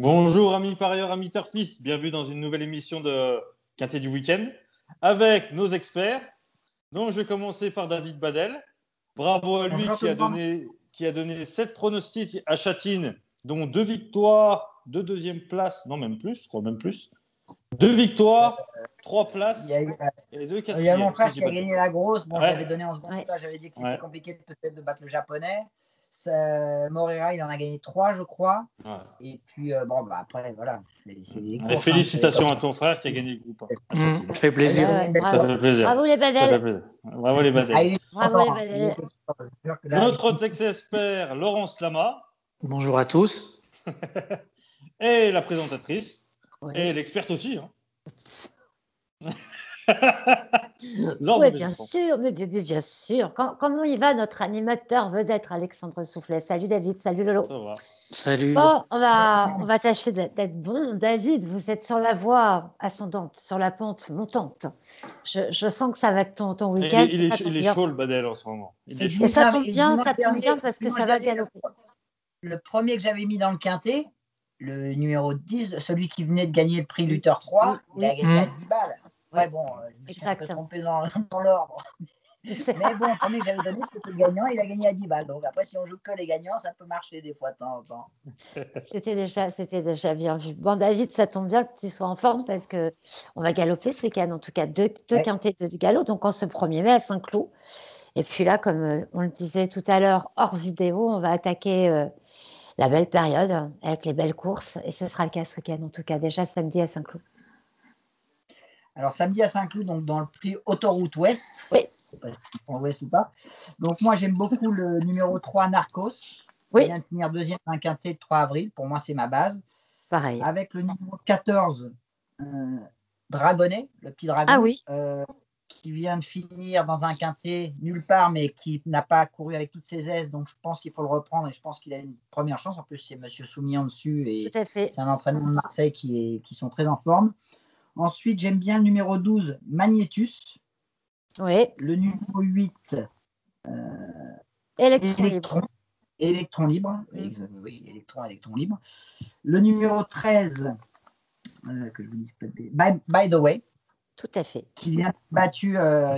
Bonjour amis parieurs, amis turfistes, bienvenue dans une nouvelle émission de Quintet du week-end avec nos experts. Donc je vais commencer par David Badel. Bravo à lui Bonjour tout le monde. qui a donné 7 pronostics à Châtine, dont 2 victoires, 2 deuxièmes places, non même plus, je crois même plus. 2 victoires, 3 places et 2 Il y a quatrièmes. mon frère qui a gagné la grosse. Bon, je l'avais donné en seconde. Là, j'avais dit que c'était compliqué peut-être de battre le japonais. Moreira, il en a gagné 3, je crois. Ouais. Et puis, après, voilà. Félicitations à ton frère qui a gagné le groupe. Ça fait plaisir. Ça fait plaisir. Bravo les Badel. Bravo les Badel. Bravo les Badel. Notre texte-expert, Laurence Lama. Bonjour à tous. Et la présentatrice. Et l'experte aussi. Oui, bien sûr, mais bien sûr. Comment il va notre animateur vedette Alexandre Soufflet? Salut David, salut Lolo. Ça va. Salut. Bon, on va tâcher d'être bon. David, vous êtes sur la voie ascendante, sur la pente montante. Je sens que ça va être ton week-end. Il est chaud le Badel en ce moment. Et ça tombe bien parce que ça va galoper. Le premier que j'avais mis dans le quintet, le numéro 10, celui qui venait de gagner le prix Luther 3, il a gagné à 10 balles. Ouais, bon, je me suis un peu trompé dans l'ordre. Mais bon, le premier que j'avais donné, c'était le gagnant, il a gagné à 10 balles. Donc après, si on joue que les gagnants, ça peut marcher des fois de temps en temps. C'était déjà bien vu. Bon, David, ça tombe bien que tu sois en forme parce qu'on va galoper ce week-end. En tout cas, deux quintets de galop. Donc, on se 1er mai à Saint-Cloud. Et puis là, comme on le disait tout à l'heure, hors vidéo, on va attaquer la belle période avec les belles courses. Et ce sera le cas ce week-end, en tout cas, déjà samedi à Saint-Cloud. Alors, samedi à Saint-Cloud, donc dans le prix Autoroute Ouest. Oui. En Ouest ou pas. Donc, moi, j'aime beaucoup le numéro 3, Narcos. Oui. Il vient de finir deuxième d'un quintet le 3 avril. Pour moi, c'est ma base. Pareil. Avec le numéro 14, Dragonnet, le petit dragon. Ah oui. Qui vient de finir dans un quintet nulle part, mais qui n'a pas couru avec toutes ses aises. Donc, je pense qu'il faut le reprendre et je pense qu'il a une première chance. En plus, c'est Monsieur Soumillon dessus. Et tout à fait. C'est un entraînement de Marseille qui sont très en forme. Ensuite, j'aime bien le numéro 12, Magnétus. Oui. Le numéro 8, Électron libre. Oui, Électron libre. Le numéro 13, que je vous dise pas by the way. Tout à fait. Qui vient battu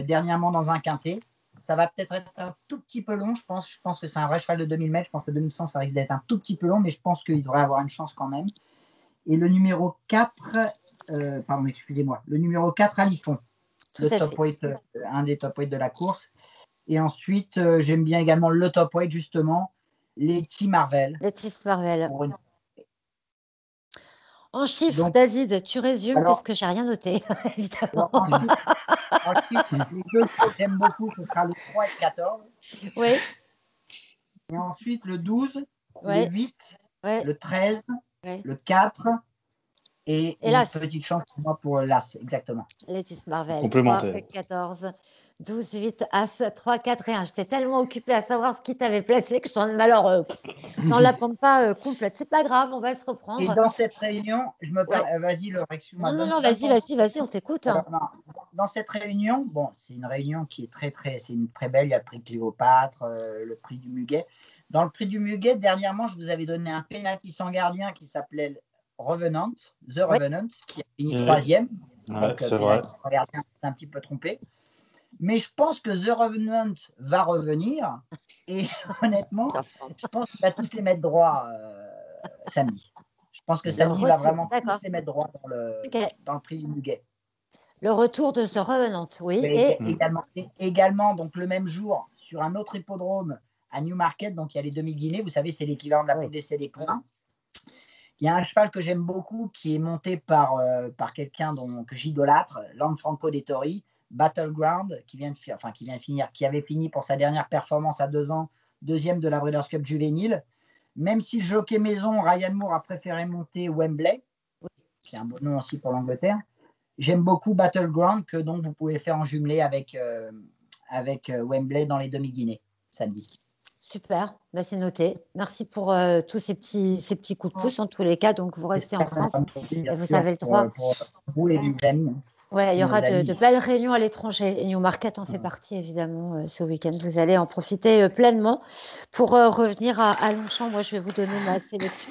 dernièrement dans un quintet. Ça va peut-être être un tout petit peu long, je pense. Je pense que c'est un vrai cheval de 2000 mètres. Je pense que 2100, ça risque d'être un tout petit peu long, mais je pense qu'il devrait avoir une chance quand même. Et le numéro 4, le numéro 4, Alifon. Un des top weight de la course. Et ensuite, j'aime bien également le top weight, justement, Letty Marvel. Letty Marvel. En chiffres, donc, David, tu résumes parce que je n'ai rien noté, évidemment. En chiffres, les deux que j'aime beaucoup, ce sera le 3 et le 14. Oui. Et ensuite, le 12, le 8, le 13, le 4 et une petite chance pour moi pour l'As, exactement. Letty Marvel, 3 et 14. 12, 8, As, 3, 4 et 1. J'étais tellement occupée à savoir ce qui t'avait placé que je t'en ai alors dans la pompe pas complète. C'est pas grave, on va se reprendre. Et dans cette réunion, je me permets. Vas-y, Laure, excuse-moi. Non, vas-y, on t'écoute. Hein. Dans cette réunion, bon, c'est une réunion qui est très belle. Il y a le prix Cléopâtre, le prix du Muguet. Dans le prix du Muguet, dernièrement, je vous avais donné un penalty sans gardien qui s'appelait Revenant, The Revenant, qui a fini 3e. Donc, c'est vrai. Le gardien s'est un petit peu trompé. Mais je pense que The Revenant va revenir. Et honnêtement, je pense qu'il va tous les mettre droit samedi. Je pense que samedi va vraiment tous les mettre droit dans le prix du Muguet. Le retour de The Revenant, oui. Et également, donc le même jour, sur un autre hippodrome à Newmarket, donc il y a les demi-guinées. Vous savez, c'est l'équivalent de la PDC des Points. Il y a un cheval que j'aime beaucoup qui est monté par quelqu'un que j'idolâtre, Lanfranco Dettori. Battleground, qui avait fini pour sa dernière performance à 2 ans, 2e de la Breeders' Cup juvénile. Même si le jockey maison, Ryan Moore, a préféré monter Wembley, c'est un bon nom aussi pour l'Angleterre, j'aime beaucoup Battleground, que donc vous pouvez faire en jumelé avec Wembley dans les demi-guinées, samedi. Super, c'est noté. Merci pour tous ces petits coups de pouce en tous les cas. Donc, vous restez en France et vous avez le droit. Pour vous et les amis. Oui, il y aura de belles réunions à l'étranger. Et Newmarket en fait partie, évidemment, ce week-end. Vous allez en profiter pleinement. Pour revenir à Longchamp, moi, je vais vous donner ma sélection.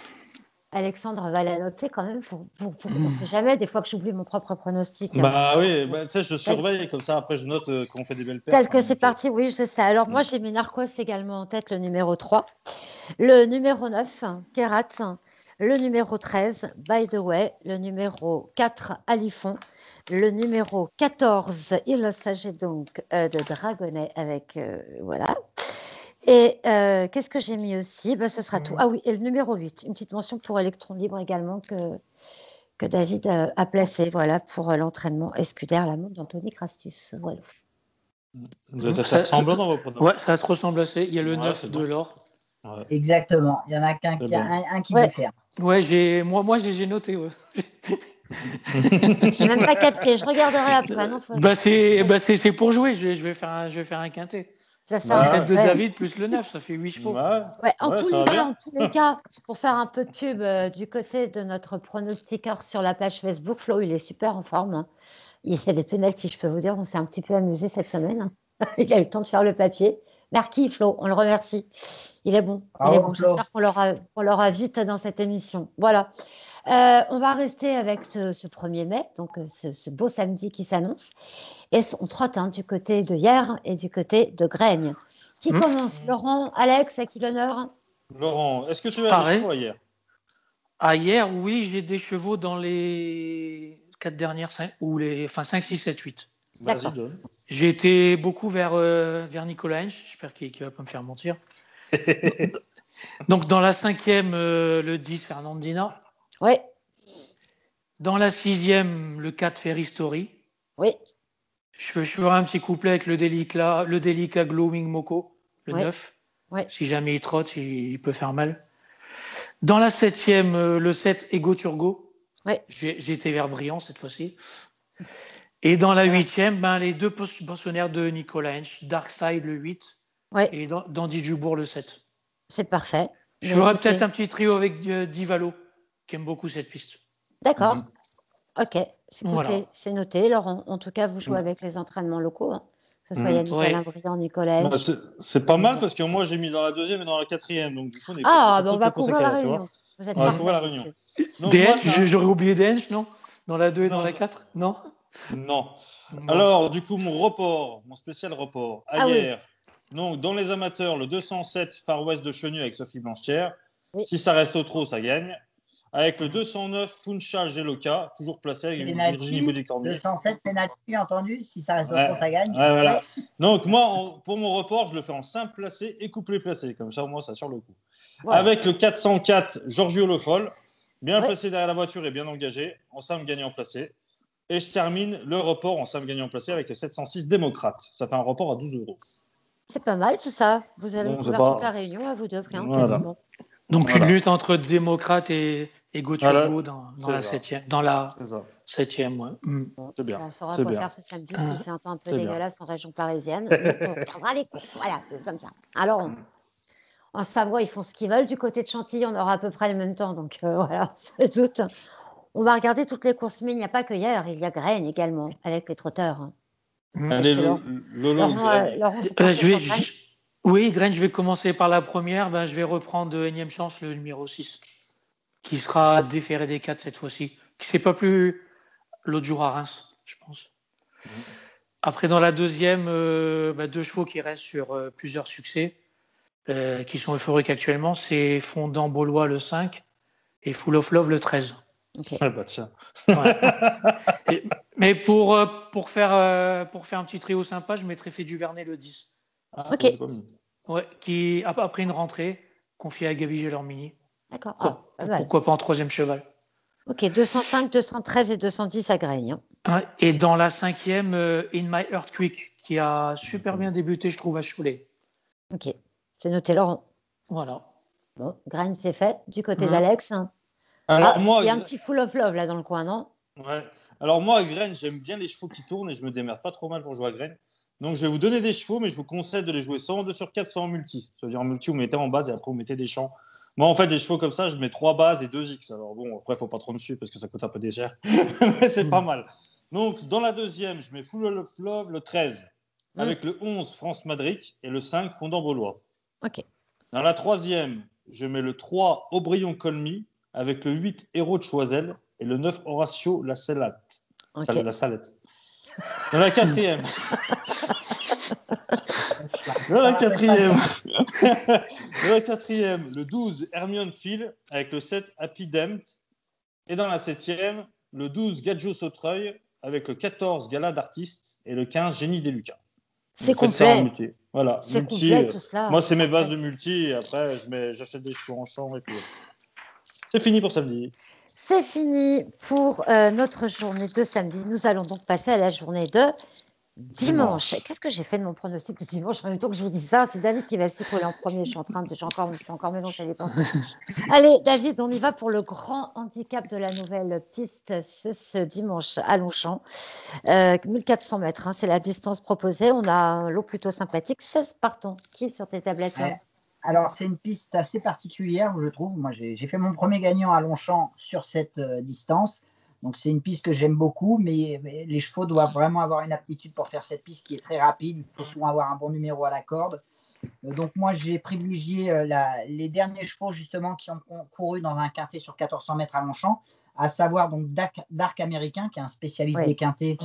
Alexandre va la noter quand même. On ne sait jamais, des fois que j'oublie mon propre pronostic. Bah oui, tu sais, je surveille, comme ça, après, je note qu'on fait des belles pertes. Tel que c'est parti, oui, je sais. Alors, moi, j'ai mis Narcos également en tête, le numéro 3. Le numéro 9, Kerat. Le numéro 13, By the Way. Le numéro 4, Alifon. Le numéro 14, il s'agit donc de Dragonnet avec... voilà. Et qu'est-ce que j'ai mis aussi? Ce sera tout. Ah oui, et le numéro 8, une petite mention pour Electron Libre également que David a placé, voilà, pour l'entraînement escudaire à la montre d'Anthony Crastus. Voilà. Ça ressemble dans vos pronostics. Ouais, ça se ressemble assez. Il y a le 9 de l'or. Ouais. Exactement. Il y en a qu'un qui diffère. Ouais, j'ai noté. Ouais. Je n'ai même pas capté. Je regarderai après. Non, c'est pour jouer. Je vais faire un quintet. Tu vas faire le 7 de David plus le 9, ça fait 8 chevaux. En tous les cas, pour faire un peu de pub du côté de notre pronostiqueur sur la page Facebook, Flo, il est super en forme. Hein. Il y a des pénaltys, je peux vous dire. On s'est un petit peu amusé cette semaine. Il a eu le temps de faire le papier. Merci Flo, on le remercie. Il est bon. J'espère qu'on l'aura vite dans cette émission. Voilà. On va rester avec ce 1er mai, donc ce beau samedi qui s'annonce. Et on trotte du côté de hier et du côté de Graigne. Qui commence? Laurent, Alex, à qui l'honneur? Laurent, est-ce que tu as des chevaux hier? Hier, oui, j'ai des chevaux dans les 4 dernières, 5, 6, 7, 8. Vas-y, donne. J'ai été beaucoup vers Nicolas Hench, j'espère qu'il ne va pas me faire mentir. Donc dans la 5e, le 10, Fernandina. Oui. Dans la 6e, le 4, Ferry Story. Oui. Je ferai un petit couplet avec le délicat Glowing Moko, le 9. Oui. Si jamais il trotte, il peut faire mal. Dans la 7e, le 7, Ego Turgo. Oui. J'ai été vers Briand cette fois-ci. Et dans la 8e, les deux pensionnaires de Nicolas Hench, Darkside le 8 et Dandy Dubourg le 7. C'est parfait. Je ferai peut-être un petit trio avec Divalo, qui aime beaucoup cette piste. D'accord. Ok, c'est noté. Laurent, en tout cas, vous jouez avec les entraînements locaux, hein, que ce soit Yannick Alain Briand, Nicolas Hench. C'est pas mal parce que moi, j'ai mis dans la 2e et dans la 4e. Donc, du coup, on va couvrir la réunion. Vous êtes parfait, la réunion. J'aurais oublié Dench, non? Dans la 2 et dans la 4? Non. Alors, du coup, mon spécial report. Hier, donc, dans les amateurs, le 207 Far West de Chenu avec Sophie Blanchetière. Oui. Si ça reste au trop, ça gagne. Avec le 209 Funchal Geloka, toujours placé avec Virginie Baudet-Cormier. 207 pénalty, entendu. Si ça reste au trop, ça gagne. Voilà. Donc, moi, pour mon report, je le fais en simple placé et couplet placé. Comme ça, au moins, ça sur le coup. Ouais. Avec le 404 Giorgio Le Foll, bien placé derrière la voiture et bien engagé, en simple gagnant placé. Et je termine le report en simple gagnant placé avec le 706 Démocrate. Ça fait un report à 12 €. C'est pas mal tout ça. Vous avez couvert toute la réunion à vous deux, quasiment. Donc une lutte entre Démocrate et Gauthier dans la 7e. Dans la 7e, ouais. C'est bien. On saura quoi faire ce samedi. Il fait un temps un peu dégueulasse en région parisienne. On regardera les courses. Voilà, c'est comme ça. Alors, en Savoie, ils font ce qu'ils veulent. Du côté de Chantilly, on aura à peu près le même temps. Donc voilà, sans doute. On va regarder toutes les courses, mais il n'y a pas que hier. Il y a Graigne également, avec les trotteurs. Allez, Laurent, oui, Graigne, je vais commencer par la première. Je vais reprendre de énième chance le numéro 6, qui sera déféré des 4 cette fois-ci. Qui ne s'est pas plus l'autre jour à Reims, je pense. Après, dans la 2e, 2 chevaux qui restent sur plusieurs succès, qui sont euphoriques actuellement. C'est Fondant Baulois le 5 et Full of Love le 13. Okay. Tiens. Ouais. Mais pour faire un petit trio sympa, je mettrais Fait du Vernet le 10. Ok. Ouais, qui a pris une rentrée confiée à Gabi Gelormini. D'accord. Pourquoi pas en 3e cheval. Ok, 205, 213 et 210 à Graigne. Ouais, et dans la 5e, In My Earthquake, qui a super bien débuté, je trouve, à Cholet. Ok, c'est noté, Laurent. Voilà. Bon, Graigne, c'est fait. Du côté d'Alex. Alors, moi, il y a un petit Full of Love là dans le coin, non? Ouais. Alors moi, à Graigne, j'aime bien les chevaux qui tournent et je me démerde pas trop mal pour jouer à Graigne. Donc je vais vous donner des chevaux, mais je vous conseille de les jouer soit en 2/4, soit en multi. C'est-à-dire en multi, vous mettez en base et après vous mettez des champs. Moi, en fait, des chevaux comme ça, je mets 3 bases et 2X. Alors bon, après, il ne faut pas trop me suivre parce que ça coûte un peu cher. Mais c'est pas mal. Donc dans la 2e, je mets Full of Love le 13 avec le 11 France Madric et le 5 Fondant Baulois. Ok. Dans la 3e, je mets le 3 Aubryon Colmy avec le 8 Héros de Choiseul et le 9 Horatio La Salette. Ok. La Salette. Dans la quatrième. Dans la quatrième. Dans la quatrième, le 12 Hermione Phil avec le 7 Happy Dent. Et dans la septième, le 12 Gadjo Sautreuil avec le 14 Gala d'Artiste et le 15 Génie des Lucas. C'est Vous faites ça en complet. multi. Voilà, C'est multi. complet tout cela. Moi, c'est mes bases de multi. Et après, j'achète des chevaux en champ. Et puis, c'est fini pour samedi. C'est fini pour notre journée de samedi. Nous allons donc passer à la journée de dimanche. Qu'est-ce que j'ai fait de mon pronostic de dimanche? En même temps que je vous dis ça, c'est David qui va s'y coller en premier. Je suis encore mélangé les pinceaux. Allez, David, on y va pour le grand handicap de la nouvelle piste ce dimanche à Longchamp. 1400 mètres, hein, c'est la distance proposée. On a un lot plutôt sympathique. 16 partants. Qui est sur tes tablettes? Alors, c'est une piste assez particulière, je trouve. Moi, j'ai fait mon premier gagnant à Longchamp sur cette distance. Donc, c'est une piste que j'aime beaucoup, mais les chevaux doivent vraiment avoir une aptitude pour faire cette piste qui est très rapide. Il faut souvent avoir un bon numéro à la corde. Donc, moi, j'ai privilégié les derniers chevaux, justement, qui ont couru dans un quintet sur 1400 mètres à Longchamp, à savoir donc Dark Américain, qui est un spécialiste des quintets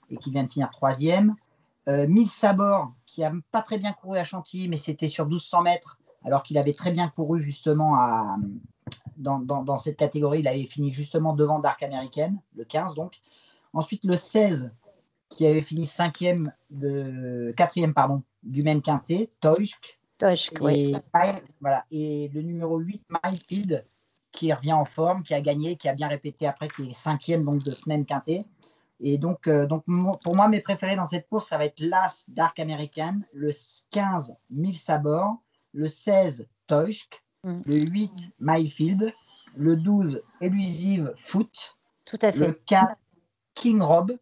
et qui vient de finir 3e. 1000 Sabor, qui n'a pas très bien couru à Chantilly, mais c'était sur 1200 mètres, alors qu'il avait très bien couru justement dans cette catégorie. Il avait fini justement devant Dark American, le 15 donc. Ensuite, le 16, qui avait fini 4e du même quintet, Toishk. Oui. Voilà. Et le numéro 8, Myfield, qui revient en forme, qui a gagné, qui a bien répété après, qui est 5e donc, de ce même quintet. Et donc, pour moi, mes préférés dans cette course, ça va être l'As Dark American, le 15 1000 Sabor, le 16 Toishk, le 8 Myfield, le 12 Elusive Foot, tout à fait. le 4 King Rob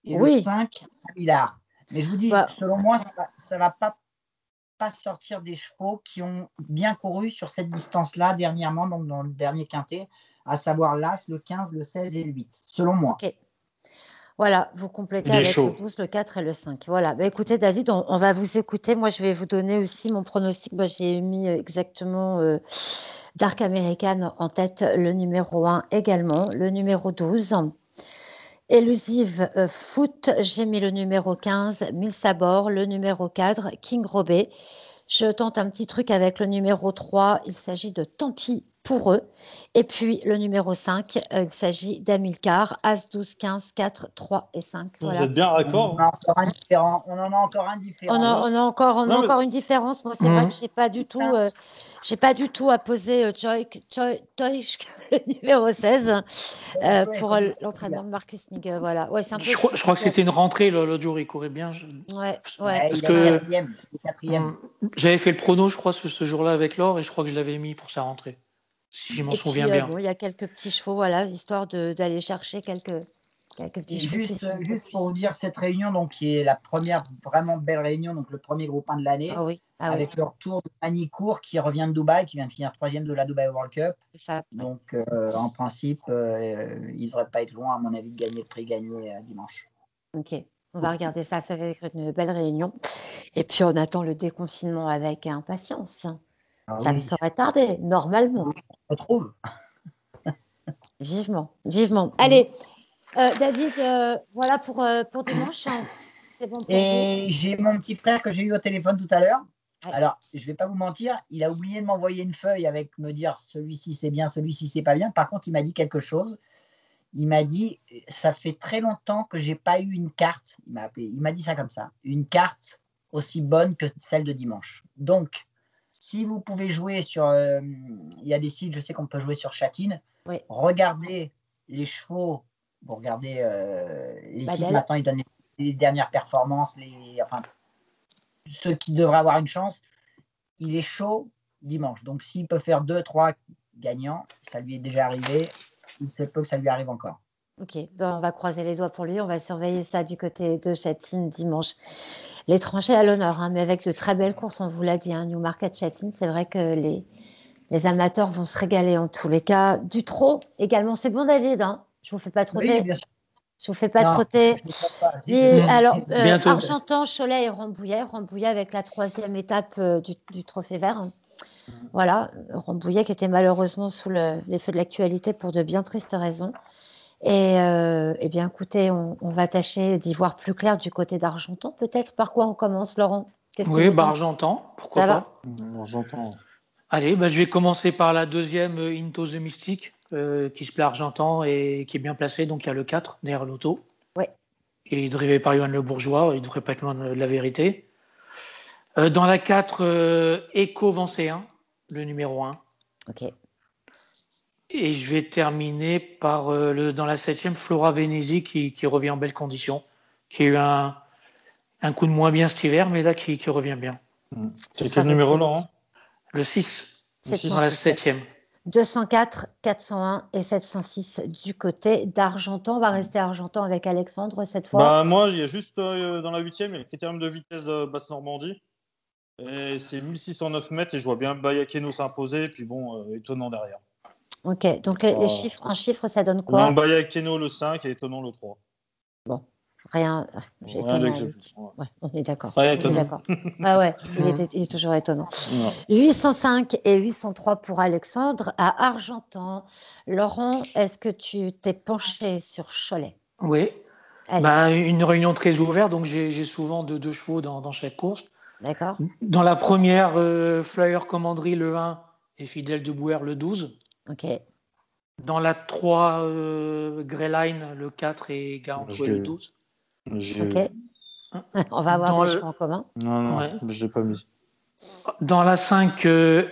et le 5 Millard. Mais je vous dis, selon moi, ça ne va pas sortir des chevaux qui ont bien couru sur cette distance-là dernièrement, donc dans le dernier quintet, à savoir l'As, le 15, le 16 et le 8, selon moi. Ok. Voilà, vous complétez avec le 12, le 4 et le 5. Voilà. Bah, écoutez, David, on va vous écouter. Moi, je vais vous donner aussi mon pronostic. Moi, j'ai mis exactement Dark American en tête, le numéro 1 également, le numéro 12. Elusive Foot, j'ai mis le numéro 15, 1000 Sabor, le numéro 4, King Robé. Je tente un petit truc avec le numéro 3, il s'agit de Tant pis pour eux. Et puis le numéro 5, il s'agit d'Amilcar, As, 12, 15, 4, 3 et 5. Voilà. Vous êtes bien raccord. On en a encore un différent. On a encore une différence. Moi, c'est vrai que je n'ai pas du tout apposé Toishk, le numéro 16, pour l'entraînement de Marcus Nigge. Voilà. Ouais, c'est un peu je crois que c'était une rentrée l'autre jour, il courait bien. Parce que quatrième. J'avais fait le prono, je crois, ce jour-là avec Laure, et je crois que je l'avais mis pour sa rentrée, si je m'en souviens bien. Il y a quelques petits chevaux, voilà, histoire d'aller chercher quelques petits chevaux. Juste pour vous dire, cette réunion, donc, qui est la première vraiment belle réunion, donc le premier groupe 1 de l'année, avec le retour de Manicourt qui revient de Dubaï, qui vient de finir 3e de la Dubai World Cup. Donc, en principe, il ne devrait pas être loin, à mon avis, de gagner le prix gagné dimanche. Ok, on va regarder ça va être une belle réunion. Et puis, on attend le déconfinement avec impatience. Ça ne saurait tarder, normalement. On se retrouve. Vivement. Allez, David, voilà pour dimanche. C'est bon pour vous. J'ai mon petit frère que j'ai eu au téléphone tout à l'heure. Alors, je ne vais pas vous mentir, il a oublié de m'envoyer une feuille avec me dire celui-ci c'est bien, celui-ci c'est pas bien. Par contre, il m'a dit quelque chose. Il m'a dit, ça fait très longtemps que je n'ai pas eu une carte. Il m'a dit ça comme ça, une carte aussi bonne que celle de dimanche. Donc, si vous pouvez jouer sur, il y a des sites, je sais qu'on peut jouer sur Châtine. Regardez les chevaux, vous regardez les sites maintenant, ils donnent les dernières performances, ceux qui devraient avoir une chance. Il est chaud dimanche. Donc, s'il peut faire 2-3 gagnants, ça lui est déjà arrivé. Il se peut que ça lui arrive encore. Ok, on va croiser les doigts pour lui. On va surveiller ça du côté de Châtine dimanche. L'étranger à l'honneur, mais avec de très belles courses, on vous l'a dit. Newmarket Châtine, c'est vrai que les amateurs vont se régaler en tous les cas. Du trot également, c'est bon, David. Je ne vous fais pas trotter. Oui, bien sûr. Je vous fais pas trotter. Alors, Argentan, Cholet et Rambouillet. Rambouillet avec la 3e étape du Trophée Vert. Voilà, Rambouillet qui était malheureusement sous les feux de l'actualité pour de bien tristes raisons. Et eh bien, écoutez, on va tâcher d'y voir plus clair du côté d'Argentan. Peut-être par quoi on commence, Laurent? Qu'est-ce qui Oui, vous tente? Argentan, pourquoi Ça va? pas. J'entends. Allez, je vais commencer par la deuxième, Into the Mystic, qui se plaît Argentan et qui est bien placé. Donc, il y a le 4 derrière l'auto. Ouais. Et drivé par Johan Le Bourgeois, il ne devrait pas être loin de la vérité. Dans la 4, Echo Vancéen, le numéro 1. Ok. Et je vais terminer par dans la 7e, Flora Venezi qui revient en belle condition, qui a eu un coup de moins bien cet hiver, mais là qui revient bien. C'est quel numéro, Laurent? Le 6, Le dans la 7e. 204, 401 et 706 du côté d'Argentan. On va rester Argentan avec Alexandre cette fois. Moi, il y a juste dans la 8e, il y a le critérium de vitesse de Basse-Normandie. Et c'est 1609 mètres et je vois bien Bayakeno s'imposer. Et puis bon, étonnant derrière. Ok, donc les chiffres, en chiffres, ça donne quoi? Non, Bayakeno le 5 et étonnant le 3. Bon, rien. J'ai étonnant. Ouais, on est d'accord. Rien étonnant. Ah ouais, il est toujours étonnant. Non. 805 et 803 pour Alexandre à Argentan. Laurent, est-ce que tu t'es penché sur Cholet? Oui. Une réunion très ouverte, donc j'ai souvent deux chevaux dans chaque course. D'accord. Dans la première, Flyer Commanderie le 1 et Fidèle de Bouer le 12. Ok. Dans la 3, Greyline le 4 et Garantoué le 12. Ok. On va avoir des chevaux en commun. Non, ouais. Je l'ai pas mis. Dans la 5,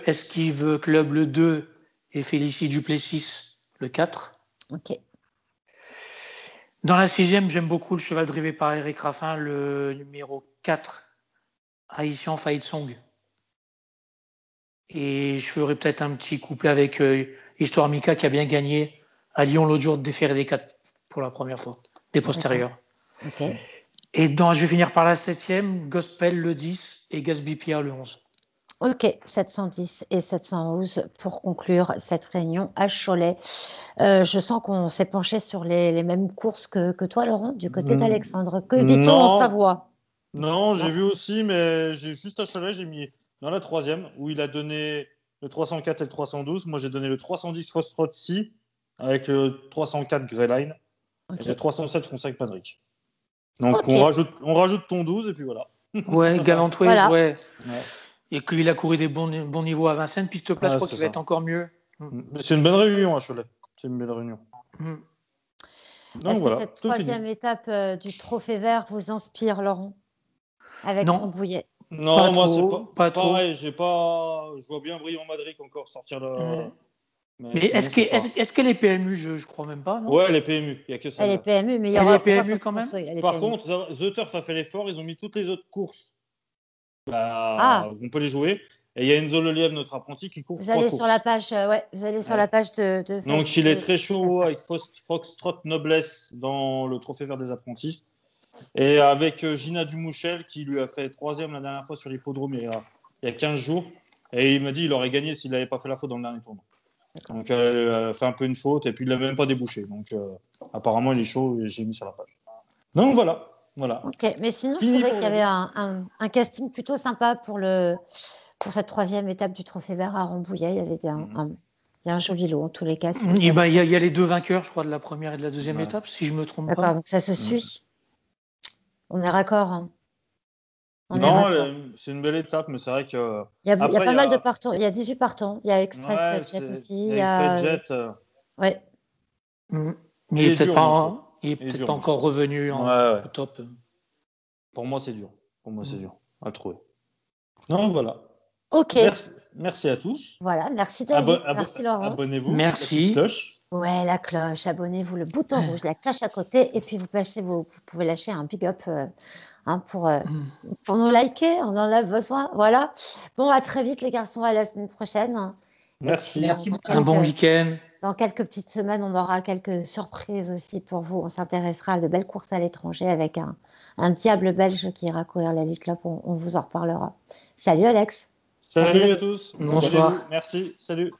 Esquive Club le 2 et Félicie Duplessis le 4. Ok. Dans la 6e, j'aime beaucoup le cheval drivé par Eric Raffin, le numéro 4, Haïtien Faïd Song. Et je ferai peut-être un petit couplet avec Histoire Mika qui a bien gagné à Lyon l'autre jour de déférer des 4 pour la première fois, des postérieurs. Okay. Et je vais finir par la 7e, Gospel le 10 et Gatsby Pierre le 11. Ok, 710 et 711 pour conclure cette réunion à Cholet. Je sens qu'on s'est penché sur les mêmes courses que toi, Laurent, du côté d'Alexandre. Que dit-on en Savoie? Non, j'ai vu aussi, mais j'ai juste à Cholet, j'ai mis dans la 3e où il a donné le 304 et le 312. Moi, j'ai donné le 310 Fostrotsi avec le 304 Greyline et le 307 Fronsac Padrick. Donc, on rajoute ton 12 et puis voilà. Ouais, Galantoué, voilà. ouais. Et qu'il a couru des bons niveaux à Vincennes. Piste place, je crois qu'il va être encore mieux. C'est une bonne réunion à Cholet. C'est une belle réunion. Donc, est-ce que cette troisième étape du Trophée Vert vous inspire, Laurent, avec Rambouillet? Non, pas moi, trop, c'est pas pareil. Je vois bien Briand Madric encore sortir là. Mais est-ce qu'elle est PMU? Je crois même pas, non? Ouais, elle est PMU. Il n'y a que ça. Elle est PMU, mais il y aura PMU quand même. Par contre, The Turf a fait l'effort. Ils ont mis toutes les autres courses. On peut les jouer. Et il y a Enzo Lelièvre, notre apprenti, qui court. Vous allez sur la page, vous allez sur la page de Donc, il est très chaud avec Foxtrot Noblesse dans le Trophée Vert des apprentis. Et avec Gina Dumouchel, qui lui a fait 3e la dernière fois sur l'hippodrome il y a 15 jours. Et il m'a dit qu'il aurait gagné s'il n'avait pas fait la faute dans le dernier tournoi. Donc, elle a fait un peu une faute et puis il ne l'a même pas débouché. Donc, apparemment, il est chaud et j'ai mis sur la page. Donc, voilà. Ok, mais sinon, je trouvais qu'il y avait un casting plutôt sympa pour cette troisième étape du Trophée Vert à Rambouillet. Il y avait un joli lot en tous les cas. Il y a les deux vainqueurs, je crois, de la première et de la deuxième étape, si je ne me trompe pas. D'accord, donc ça se suit. On est raccord. Hein. C'est une belle étape, mais c'est vrai que. Il y a pas mal de partants. Il y a 18 partants. Il y a Express Jet aussi. Il y a Jet. Ouais. Mais il n'est peut-être pas encore revenu au top. Pour moi, c'est dur. À trouver. Non, voilà. Ok. Merci à tous. Voilà, merci David. Merci Laurent. Abonnez-vous. Merci. La cloche. Ouais, la cloche. Abonnez-vous, le bouton rouge, la cloche à côté. Et puis vous pouvez lâcher un big up pour nous liker. On en a besoin. Voilà. Bon, à très vite les garçons. À la semaine prochaine. Merci. Un bon week-end. Dans quelques petites semaines, on aura quelques surprises aussi pour vous. On s'intéressera à de belles courses à l'étranger avec un diable belge qui ira courir la Lead Club. On vous en reparlera. Salut Alex. Salut à tous. Bonsoir. Merci. Salut.